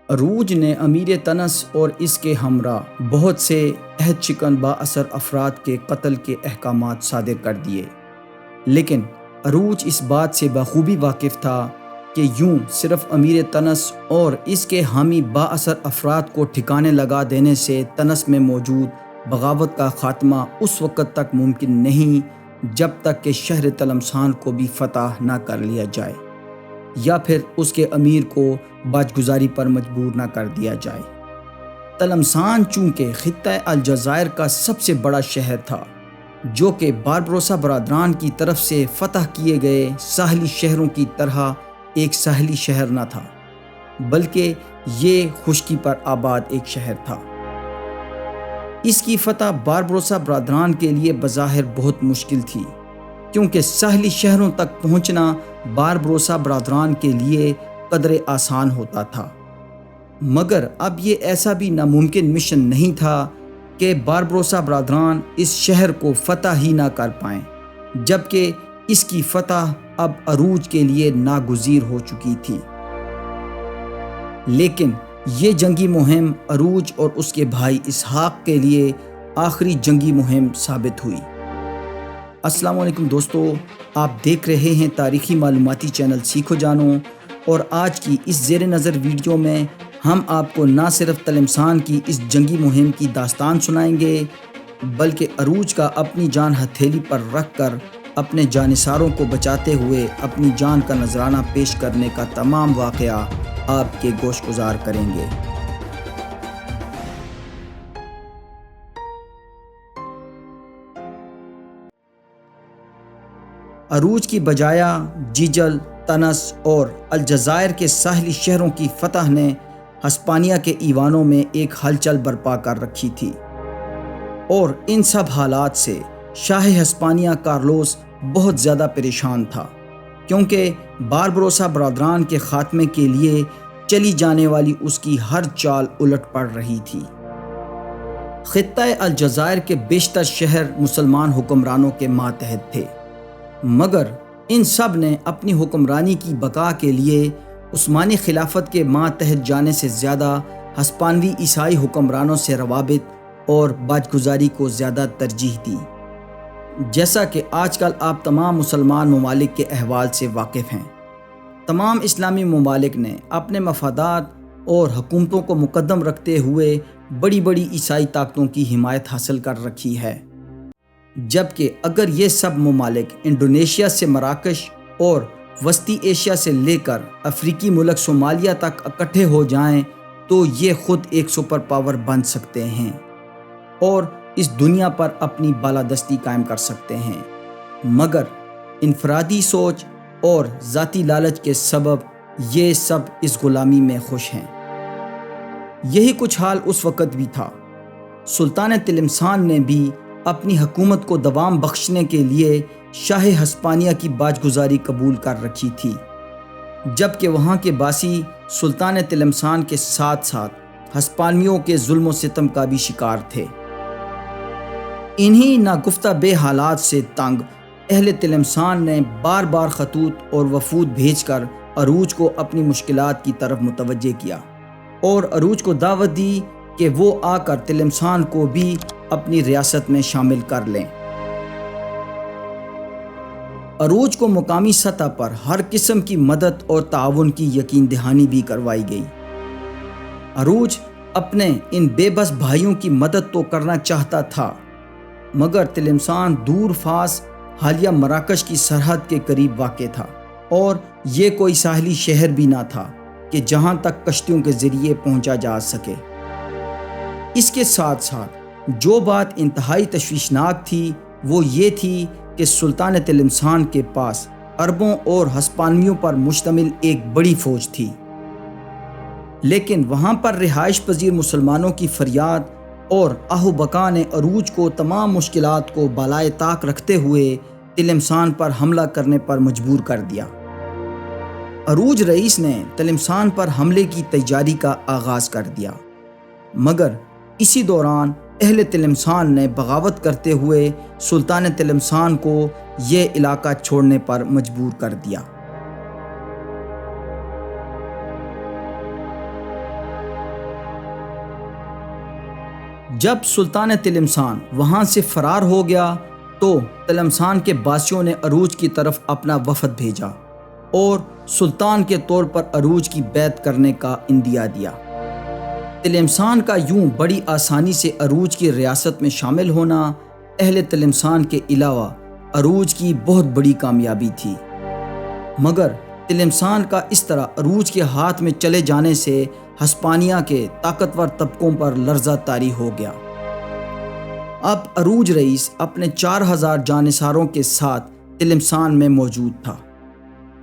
عروج نے امیر تنس اور اس کے ہمراہ بہت سے عہد شکن با اثر افراد کے قتل کے احکامات صادر کر دیے، لیکن عروج اس بات سے بخوبی واقف تھا کہ یوں صرف امیر تنس اور اس کے حامی با اثر افراد کو ٹھکانے لگا دینے سے تنس میں موجود بغاوت کا خاتمہ اس وقت تک ممکن نہیں جب تک کہ شہر تلمسان کو بھی فتح نہ کر لیا جائے یا پھر اس کے امیر کو باج گزاری پر مجبور نہ کر دیا جائے۔ تلمسان چونکہ خطہ الجزائر کا سب سے بڑا شہر تھا، جو کہ باربروسا برادران کی طرف سے فتح کیے گئے ساحلی شہروں کی طرح ایک ساحلی شہر نہ تھا، بلکہ یہ خشکی پر آباد ایک شہر تھا۔ اس کی فتح باربروسا برادران کے لیے بظاہر بہت مشکل تھی، کیونکہ ساحلی شہروں تک پہنچنا باربروسا برادران کے لیے قدر آسان ہوتا تھا، مگر اب یہ ایسا بھی ناممکن مشن نہیں تھا کہ باربروسا برادران اس شہر کو فتح ہی نہ کر پائیں، جبکہ اس کی فتح اب عروج کے لیے ناگزیر ہو چکی تھی۔ لیکن یہ جنگی مہم عروج اور اس کے بھائی اسحاق کے لیے آخری جنگی مہم ثابت ہوئی۔ السلام علیکم دوستو، آپ دیکھ رہے ہیں تاریخی معلوماتی چینل سیکھو جانو، اور آج کی اس زیر نظر ویڈیو میں ہم آپ کو نہ صرف تلمسان کی اس جنگی مہم کی داستان سنائیں گے، بلکہ عروج کا اپنی جان ہتھیلی پر رکھ کر اپنے جانثاروں کو بچاتے ہوئے اپنی جان کا نذرانہ پیش کرنے کا تمام واقعہ آپ کے گوش گزار کریں گے۔ عروج کی بجایا جیجل، تنس اور الجزائر کے ساحلی شہروں کی فتح نے ہسپانیہ کے ایوانوں میں ایک ہلچل برپا کر رکھی تھی، اور ان سب حالات سے شاہ ہسپانیہ کارلوس بہت زیادہ پریشان تھا، کیونکہ باربروسا برادران کے خاتمے کے لیے چلی جانے والی اس کی ہر چال الٹ پڑ رہی تھی۔ خطہ الجزائر کے بیشتر شہر مسلمان حکمرانوں کے ماتحت تھے، مگر ان سب نے اپنی حکمرانی کی بقا کے لیے عثمانی خلافت کے ماتحت جانے سے زیادہ ہسپانوی عیسائی حکمرانوں سے روابط اور باج گزاری کو زیادہ ترجیح دی۔ جیسا کہ آج کل آپ تمام مسلمان ممالک کے احوال سے واقف ہیں، تمام اسلامی ممالک نے اپنے مفادات اور حکومتوں کو مقدم رکھتے ہوئے بڑی بڑی عیسائی طاقتوں کی حمایت حاصل کر رکھی ہے، جبکہ اگر یہ سب ممالک انڈونیشیا سے مراکش اور وسطی ایشیا سے لے کر افریقی ملک صومالیہ تک اکٹھے ہو جائیں تو یہ خود ایک سپر پاور بن سکتے ہیں اور اس دنیا پر اپنی بالادستی قائم کر سکتے ہیں، مگر انفرادی سوچ اور ذاتی لالچ کے سبب یہ سب اس غلامی میں خوش ہیں۔ یہی کچھ حال اس وقت بھی تھا۔ سلطان تلمسان نے بھی اپنی حکومت کو دوام بخشنے کے لیے شاہ ہسپانیہ کی باج گزاری قبول کر رکھی تھی، جبکہ وہاں کے باسی سلطان تلمسان کے ساتھ ساتھ ہسپانویوں کے ظلم و ستم کا بھی شکار تھے۔ انہی ناگفتہ بے حالات سے تنگ اہل تلمسان نے بار بار خطوط اور وفود بھیج کر عروج کو اپنی مشکلات کی طرف متوجہ کیا اور عروج کو دعوت دی کہ وہ آ کر تلمسان کو بھی اپنی ریاست میں شامل کر لیں۔ عروج کو مقامی سطح پر ہر قسم کی مدد اور تعاون کی یقین دہانی بھی کروائی گئی۔ عروج اپنے ان بے بس بھائیوں کی مدد تو کرنا چاہتا تھا، مگر تلمسان دور فاس حالیہ مراکش کی سرحد کے قریب واقع تھا، اور یہ کوئی ساحلی شہر بھی نہ تھا کہ جہاں تک کشتیوں کے ذریعے پہنچا جا سکے۔ اس کے ساتھ ساتھ جو بات انتہائی تشویشناک تھی وہ یہ تھی کہ سلطان تلمسان کے پاس عربوں اور ہسپانویوں پر مشتمل ایک بڑی فوج تھی، لیکن وہاں پر رہائش پذیر مسلمانوں کی فریاد اور آہ و بکا نے عروج کو تمام مشکلات کو بالائے طاق رکھتے ہوئے تلمسان پر حملہ کرنے پر مجبور کر دیا۔ عروج رئیس نے تلمسان پر حملے کی تیاری کا آغاز کر دیا، مگر اسی دوران اہل تلمسان نے بغاوت کرتے ہوئے سلطان تلمسان کو یہ علاقہ چھوڑنے پر مجبور کر دیا۔ جب سلطان تلمسان وہاں سے فرار ہو گیا تو تلمسان کے باسیوں نے عروج کی طرف اپنا وفد بھیجا اور سلطان کے طور پر عروج کی بیعت کرنے کا اندیا دیا۔ تلمسان کا یوں بڑی آسانی سے عروج کی ریاست میں شامل ہونا اہل تلمسان کے علاوہ عروج کی بہت بڑی کامیابی تھی، مگر تلمسان کا اس طرح عروج کے ہاتھ میں چلے جانے سے ہسپانیہ کے طاقتور طبقوں پر لرزہ طاری ہو گیا۔ اب عروج رئیس اپنے 4000 جانثاروں کے ساتھ تلمسان میں موجود تھا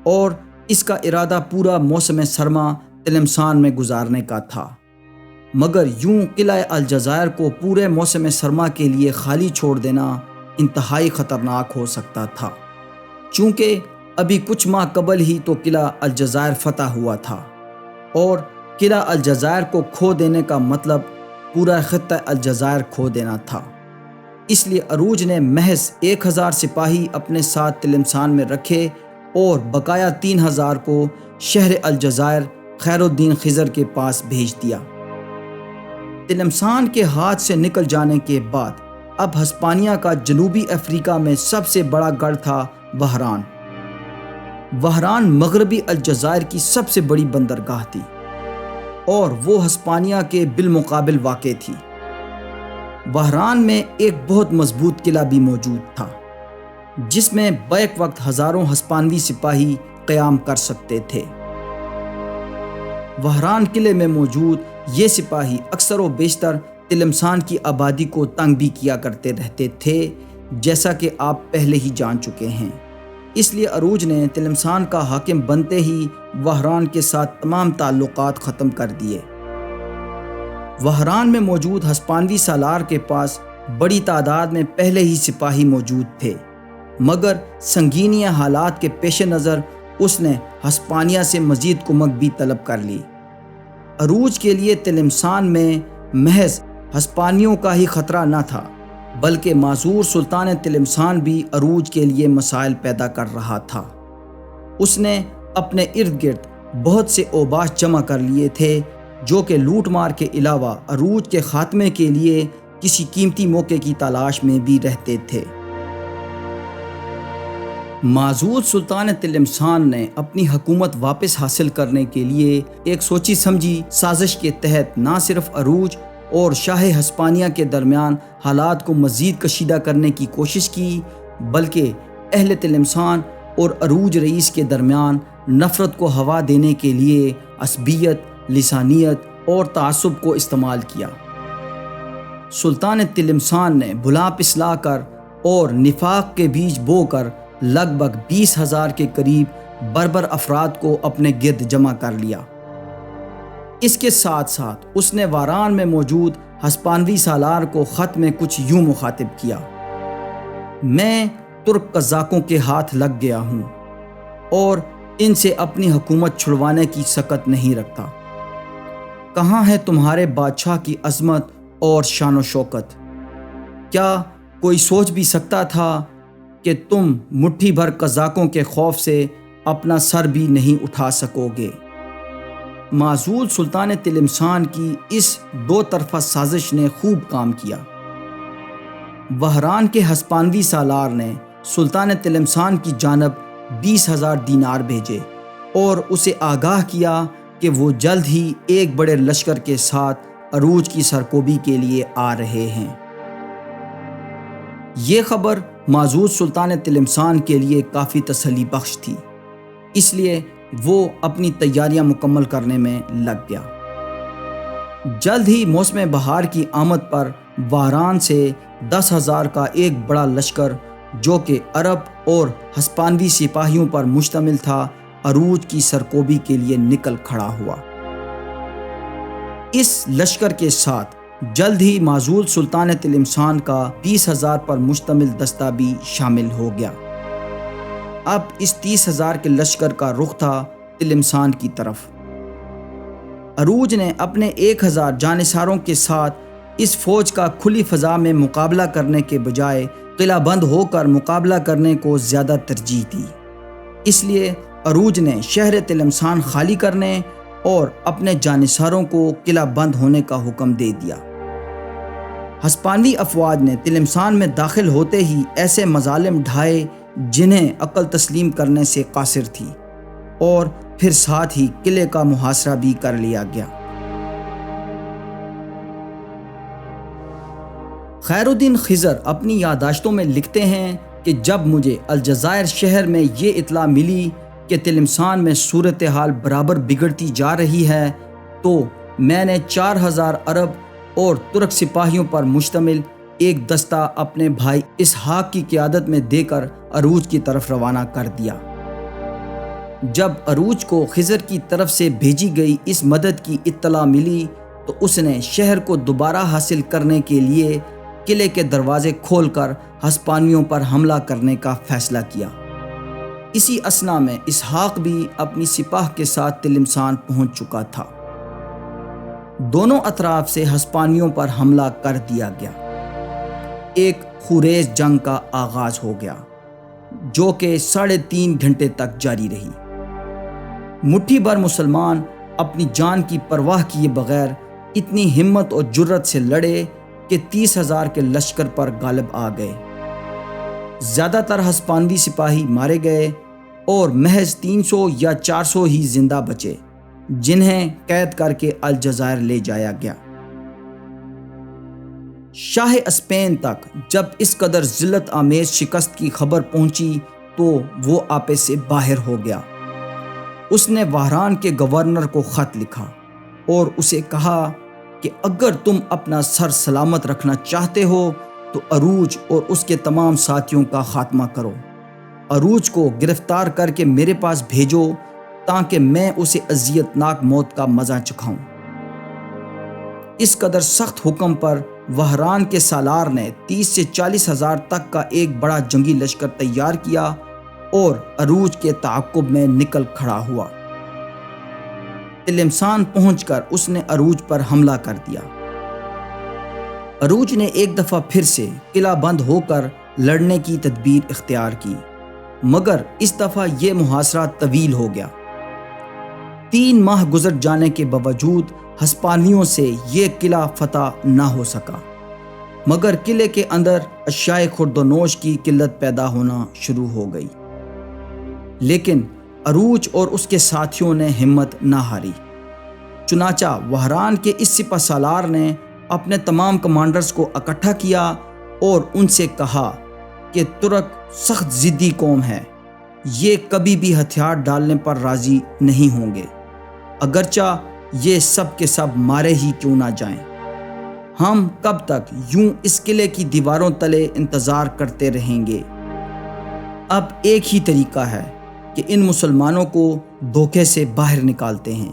اور اس کا ارادہ پورا موسم سرما تلمسان میں گزارنے کا تھا، مگر یوں قلعہ الجزائر کو پورے موسم سرما کے لیے خالی چھوڑ دینا انتہائی خطرناک ہو سکتا تھا، چونکہ ابھی کچھ ماہ قبل ہی تو قلعہ الجزائر فتح ہوا تھا اور قلعہ الجزائر کو کھو دینے کا مطلب پورا خطہ الجزائر کھو دینا تھا۔ اس لیے عروج نے محض 1000 سپاہی اپنے ساتھ تلمسان میں رکھے اور بقایا 3000 کو شہر الجزائر خیر الدین خضر کے پاس بھیج دیا۔ تلمسان کے ہاتھ سے نکل جانے کے بعد اب ہسپانیہ کا جنوبی افریقہ میں سب سے بڑا گڑھ تھا وہران۔ وہران مغربی الجزائر کی سب سے بڑی بندرگاہ تھی اور وہ ہسپانیہ کے بالمقابل واقع تھی۔ وہران میں ایک بہت مضبوط قلعہ بھی موجود تھا جس میں بیک وقت ہزاروں ہسپانوی سپاہی قیام کر سکتے تھے۔ وہران قلعے میں موجود یہ سپاہی اکثر و بیشتر تلمسان کی آبادی کو تنگ بھی کیا کرتے رہتے تھے، جیسا کہ آپ پہلے ہی جان چکے ہیں۔ اس لیے عروج نے تلمسان کا حاکم بنتے ہی وہران کے ساتھ تمام تعلقات ختم کر دیے۔ وہران میں موجود ہسپانوی سالار کے پاس بڑی تعداد میں پہلے ہی سپاہی موجود تھے، مگر سنگینی حالات کے پیش نظر اس نے ہسپانیہ سے مزید کمک بھی طلب کر لی۔ عروج کے لیے تلمسان میں محض ہسپانیوں کا ہی خطرہ نہ تھا، بلکہ معذور سلطان تلمسان بھی عروج کے لیے مسائل پیدا کر رہا تھا۔ اس نے اپنے ارد گرد بہت سے اوباش جمع کر لیے تھے جو کہ لوٹ مار کے علاوہ عروج کے خاتمے کے لیے کسی قیمتی موقع کی تلاش میں بھی رہتے تھے۔ معزول سلطان تلمسان نے اپنی حکومت واپس حاصل کرنے کے لیے ایک سوچی سمجھی سازش کے تحت نہ صرف عروج اور شاہ ہسپانیہ کے درمیان حالات کو مزید کشیدہ کرنے کی کوشش کی، بلکہ اہل تلمسان اور عروج رئیس کے درمیان نفرت کو ہوا دینے کے لیے عصبیت، لسانیت اور تعصب کو استعمال کیا۔ سلطان تلمسان نے بھلا پسلا کر اور نفاق کے بیج بو کر لگ بھگ 20,000 کے قریب بربر افراد کو اپنے گرد جمع کر لیا۔ اس کے ساتھ ساتھ اس نے واران میں موجود ہسپانوی سالار کو خط میں کچھ یوں مخاطب کیا: میں ترک قزاقوں کے ہاتھ لگ گیا ہوں اور ان سے اپنی حکومت چھڑوانے کی سکت نہیں رکھتا۔ کہاں ہے تمہارے بادشاہ کی عظمت اور شان و شوکت؟ کیا کوئی سوچ بھی سکتا تھا کہ تم مٹھی بھر قزاقوں کے خوف سے اپنا سر بھی نہیں اٹھا سکو گے؟ معزول سلطان تلمسان کی اس دو طرفہ سازش نے خوب کام کیا۔ وہران کے ہسپانوی سالار نے سلطان تلمسان کی جانب 20,000 دینار بھیجے اور اسے آگاہ کیا کہ وہ جلد ہی ایک بڑے لشکر کے ساتھ عروج کی سرکوبی کے لیے آ رہے ہیں۔ یہ خبر معزول سلطان تلمسان کے لیے کافی تسلی بخش تھی، اس لیے وہ اپنی تیاریاں مکمل کرنے میں لگ گیا۔ جلد ہی موسم بہار کی آمد پر وہران سے 10,000 کا ایک بڑا لشکر جو کہ عرب اور ہسپانوی سپاہیوں پر مشتمل تھا، عروج کی سرکوبی کے لیے نکل کھڑا ہوا۔ اس لشکر کے ساتھ جلد ہی معزول سلطان تلمسان کا 20,000 پر مشتمل دستہ بھی شامل ہو گیا۔ اب اس 30,000 کے لشکر کا رخ تھا تلمسان کی طرف۔ عروج نے اپنے 1,000 جانثاروں کے ساتھ اس فوج کا کھلی فضا میں مقابلہ کرنے کے بجائے قلعہ بند ہو کر مقابلہ کرنے کو زیادہ ترجیح دی۔ اس لیے عروج نے شہر تلمسان خالی کرنے اور اپنے جانثاروں کو قلعہ بند ہونے کا حکم دے دیا۔ ہسپانوی افواج نے تلمسان میں داخل ہوتے ہی ایسے مظالم ڈھائے جنہیں عقل تسلیم کرنے سے قاصر تھی، اور پھر ساتھ ہی قلعے کا محاصرہ بھی کر لیا گیا۔ خیر الدین خضر اپنی یادداشتوں میں لکھتے ہیں کہ جب مجھے الجزائر شہر میں یہ اطلاع ملی کہ تلمسان میں صورتحال برابر بگڑتی جا رہی ہے، تو میں نے 4000 عرب اور ترک سپاہیوں پر مشتمل ایک دستہ اپنے بھائی اسحاق کی قیادت میں دے کر عروج کی طرف روانہ کر دیا۔ جب عروج کو خضر کی طرف سے بھیجی گئی اس مدد کی اطلاع ملی تو اس نے شہر کو دوبارہ حاصل کرنے کے لیے قلعے کے دروازے کھول کر ہسپانویوں پر حملہ کرنے کا فیصلہ کیا۔ اسی اثنا میں اسحاق بھی اپنی سپاہ کے ساتھ تلمسان پہنچ چکا تھا۔ دونوں اطراف سے ہسپانویوں پر حملہ کر دیا گیا۔ ایک خوریز جنگ کا آغاز ہو گیا جو کہ 3.5 گھنٹے تک جاری رہی۔ مٹھی بھر مسلمان اپنی جان کی پرواہ کیے بغیر اتنی ہمت اور جرت سے لڑے کہ 30,000 کے لشکر پر غالب آ گئے۔ زیادہ تر ہسپانوی سپاہی مارے گئے اور محض 300 یا 400 ہی زندہ بچے، جنہیں قید کر کے الجزائر لے جایا گیا۔ شاہ اسپین تک جب اس قدر ذلت آمیز شکست کی خبر پہنچی تو وہ آپے سے باہر ہو گیا۔ اس نے وہران کے گورنر کو خط لکھا اور اسے کہا کہ اگر تم اپنا سر سلامت رکھنا چاہتے ہو تو عروج اور اس کے تمام ساتھیوں کا خاتمہ کرو۔ عروج کو گرفتار کر کے میرے پاس بھیجو تاکہ میں اسے اذیت ناک موت کا مزہ چکھاؤں۔ اس قدر سخت حکم پر وہران کے سالار نے 30 سے 40 ہزار تک کا ایک بڑا جنگی لشکر تیار کیا اور عروج کے تعاقب میں نکل کھڑا ہوا۔ تلمسان پہنچ کر اس نے عروج پر حملہ کر دیا۔ عروج نے ایک دفعہ پھر سے قلعہ بند ہو کر لڑنے کی تدبیر اختیار کی، مگر اس دفعہ یہ محاصرہ طویل ہو گیا۔ 3 ماہ گزر جانے کے باوجود ہسپانویوں سے یہ قلعہ فتح نہ ہو سکا، مگر قلعے کے اندر اشیاء خوردونوش کی قلت پیدا ہونا شروع ہو گئی۔ لیکن عروج اور اس کے ساتھیوں نے ہمت نہ ہاری۔ چنانچہ وہران کے اس سپہ سالار نے اپنے تمام کمانڈرز کو اکٹھا کیا اور ان سے کہا کہ ترک سخت ضدی قوم ہے، یہ کبھی بھی ہتھیار ڈالنے پر راضی نہیں ہوں گے، اگرچہ یہ سب کے سب مارے ہی کیوں نہ جائیں۔ ہم کب تک یوں اس قلعے کی دیواروں تلے انتظار کرتے رہیں گے؟ اب ایک ہی طریقہ ہے کہ ان مسلمانوں کو دھوکے سے باہر نکالتے ہیں۔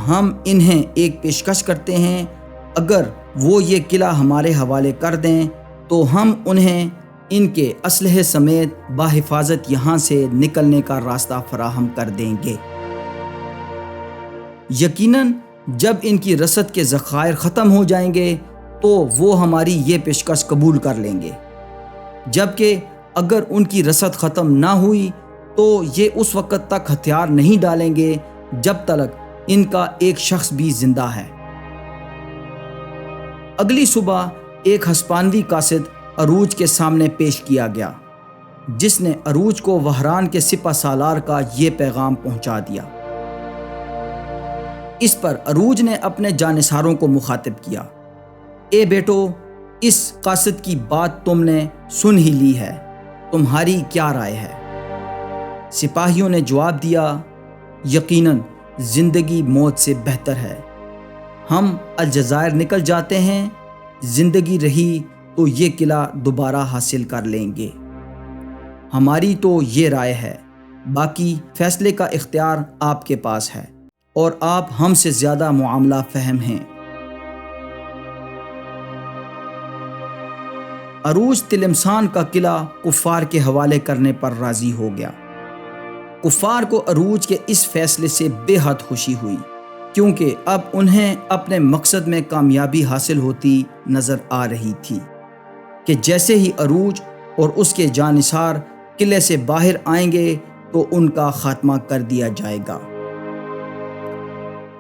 ہم انہیں ایک پیشکش کرتے ہیں، اگر وہ یہ قلعہ ہمارے حوالے کر دیں تو ہم انہیں ان کے اسلحے سمیت بحفاظت یہاں سے نکلنے کا راستہ فراہم کر دیں گے۔ یقیناً جب ان کی رسد کے ذخائر ختم ہو جائیں گے تو وہ ہماری یہ پیشکش قبول کر لیں گے، جبکہ اگر ان کی رسد ختم نہ ہوئی تو یہ اس وقت تک ہتھیار نہیں ڈالیں گے جب تک ان کا ایک شخص بھی زندہ ہے۔ اگلی صبح ایک ہسپانوی قاصد عروج کے سامنے پیش کیا گیا، جس نے عروج کو وہران کے سپہ سالار کا یہ پیغام پہنچا دیا۔ اس پر عروج نے اپنے جانثاروں کو مخاطب کیا، اے بیٹو، اس قاصد کی بات تم نے سن ہی لی ہے، تمہاری کیا رائے ہے؟ سپاہیوں نے جواب دیا، یقیناً زندگی موت سے بہتر ہے، ہم الجزائر نکل جاتے ہیں، زندگی رہی تو یہ قلعہ دوبارہ حاصل کر لیں گے۔ ہماری تو یہ رائے ہے، باقی فیصلے کا اختیار آپ کے پاس ہے اور آپ ہم سے زیادہ معاملہ فہم ہیں۔ عروج تلمسان کا قلعہ کفار کے حوالے کرنے پر راضی ہو گیا۔ کفار کو عروج کے اس فیصلے سے بے حد خوشی ہوئی، کیونکہ اب انہیں اپنے مقصد میں کامیابی حاصل ہوتی نظر آ رہی تھی کہ جیسے ہی عروج اور اس کے جانثار قلعے سے باہر آئیں گے تو ان کا خاتمہ کر دیا جائے گا۔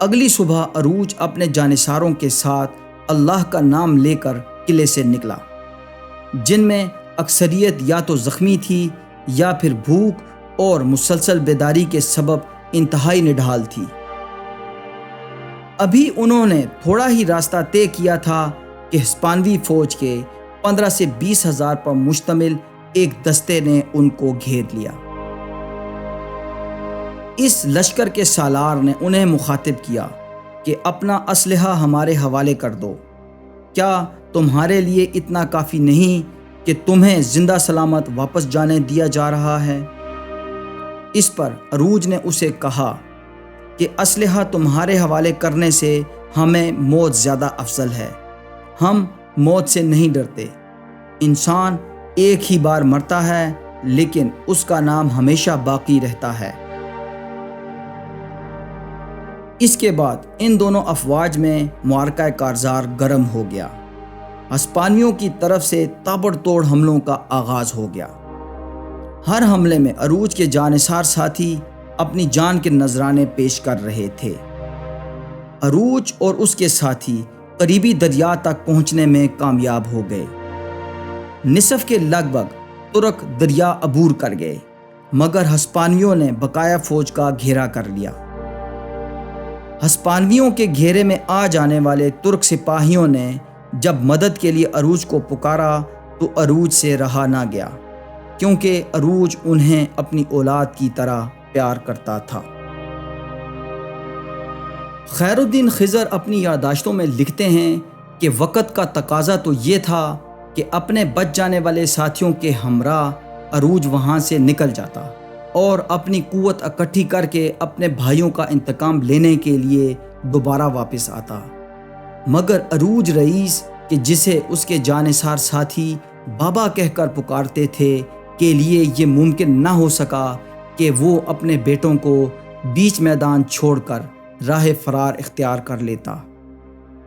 اگلی صبح عروج اپنے جانثاروں کے ساتھ اللہ کا نام لے کر قلعے سے نکلا، جن میں اکثریت یا تو زخمی تھی یا پھر بھوک اور مسلسل بیداری کے سبب انتہائی نڈھال تھی۔ ابھی انہوں نے تھوڑا ہی راستہ طے کیا تھا کہ ہسپانوی فوج کے 15 سے 20 ہزار پر مشتمل ایک دستے نے ان کو گھیر لیا۔ اس لشکر کے سالار نے انہیں مخاطب کیا کہ اپنا اسلحہ ہمارے حوالے کر دو، کیا تمہارے لیے اتنا کافی نہیں کہ تمہیں زندہ سلامت واپس جانے دیا جا رہا ہے؟ اس پر عروج نے اسے کہا کہ اسلحہ تمہارے حوالے کرنے سے ہمیں موت زیادہ افضل ہے، ہم موت سے نہیں ڈرتے۔ انسان ایک ہی بار مرتا ہے لیکن اس کا نام ہمیشہ باقی رہتا ہے۔ اس کے بعد ان دونوں افواج میں معرکہ کارزار گرم ہو گیا۔ ہسپانویوں کی طرف سے تابڑ توڑ حملوں کا آغاز ہو گیا۔ ہر حملے میں عروج کے جانثار ساتھی اپنی جان کے نذرانے پیش کر رہے تھے۔ عروج اور اس کے ساتھی قریبی دریا تک پہنچنے میں کامیاب ہو گئے۔ نصف کے لگ بھگ ترک دریا عبور کر گئے، مگر ہسپانویوں نے بقایا فوج کا گھیرا کر لیا۔ ہسپانویوں کے گھیرے میں آ جانے والے ترک سپاہیوں نے جب مدد کے لیے عروج کو پکارا تو عروج سے رہا نہ گیا، کیونکہ عروج انہیں اپنی اولاد کی طرح پیار کرتا تھا۔ خیر الدین خضر اپنی یادداشتوں میں لکھتے ہیں کہ وقت کا تقاضا تو یہ تھا کہ اپنے بچ جانے والے ساتھیوں کے ہمراہ عروج وہاں سے نکل جاتا اور اپنی قوت اکٹھی کر کے اپنے بھائیوں کا انتقام لینے کے لیے دوبارہ واپس آتا، مگر عروج رئیس کہ جسے اس کے جانثار ساتھی بابا کہہ کر پکارتے تھے کے لیے یہ ممکن نہ ہو سکا کہ وہ اپنے بیٹوں کو بیچ میدان چھوڑ کر راہ فرار اختیار کر لیتا،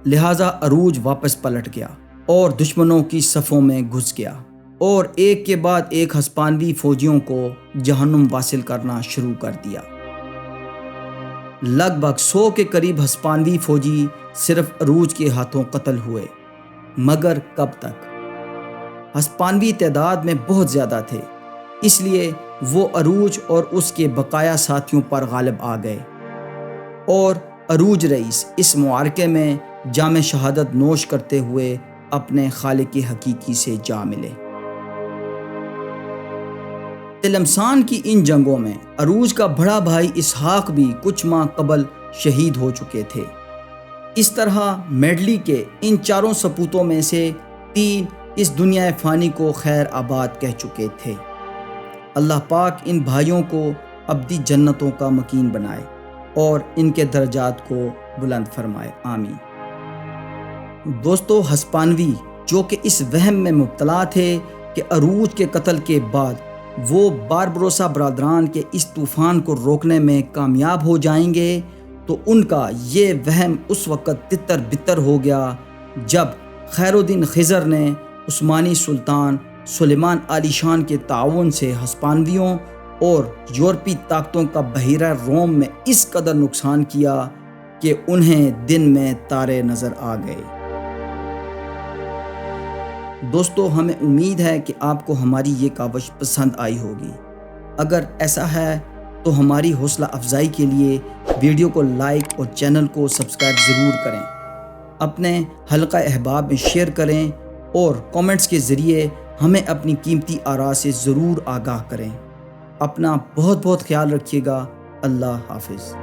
لہٰذا عروج واپس پلٹ گیا اور دشمنوں کی صفوں میں گھس گیا اور ایک کے بعد ایک ہسپانوی فوجیوں کو جہنم واصل کرنا شروع کر دیا۔ لگ بھگ 100 کے قریب ہسپانوی فوجی صرف عروج کے ہاتھوں قتل ہوئے، مگر کب تک؟ ہسپانوی تعداد میں بہت زیادہ تھے، اس لیے وہ عروج اور اس کے بقایا ساتھیوں پر غالب آ گئے اور عروج رئیس اس معرکے میں جام شہادت نوش کرتے ہوئے اپنے خالق حقیقی سے جا ملے۔ تلمسان کی ان جنگوں میں عروج کا بڑا بھائی اسحاق بھی کچھ ماہ قبل شہید ہو چکے تھے۔ اس طرح میڈلی کے ان 4 سپوتوں میں سے 3 اس دنیا فانی کو خیر آباد کہہ چکے تھے۔ اللہ پاک ان بھائیوں کو ابدی جنتوں کا مکین بنائے اور ان کے درجات کو بلند فرمائے، آمین۔ دوستو، ہسپانوی جو کہ اس وہم میں مبتلا تھے کہ عروج کے قتل کے بعد وہ باربروسا برادران کے اس طوفان کو روکنے میں کامیاب ہو جائیں گے، تو ان کا یہ وہم اس وقت تتر بتر ہو گیا جب خیر الدین خضر نے عثمانی سلطان سلیمان عالی شان کے تعاون سے ہسپانویوں اور یورپی طاقتوں کا بحیرہ روم میں اس قدر نقصان کیا کہ انہیں دن میں تارے نظر آ گئے۔ دوستو، ہمیں امید ہے کہ آپ کو ہماری یہ کاوش پسند آئی ہوگی۔ اگر ایسا ہے تو ہماری حوصلہ افزائی کے لیے ویڈیو کو لائک اور چینل کو سبسکرائب ضرور کریں، اپنے حلقہ احباب میں شیئر کریں اور کامنٹس کے ذریعے ہمیں اپنی قیمتی آراء سے ضرور آگاہ کریں۔ اپنا بہت بہت خیال رکھیے گا۔ اللہ حافظ۔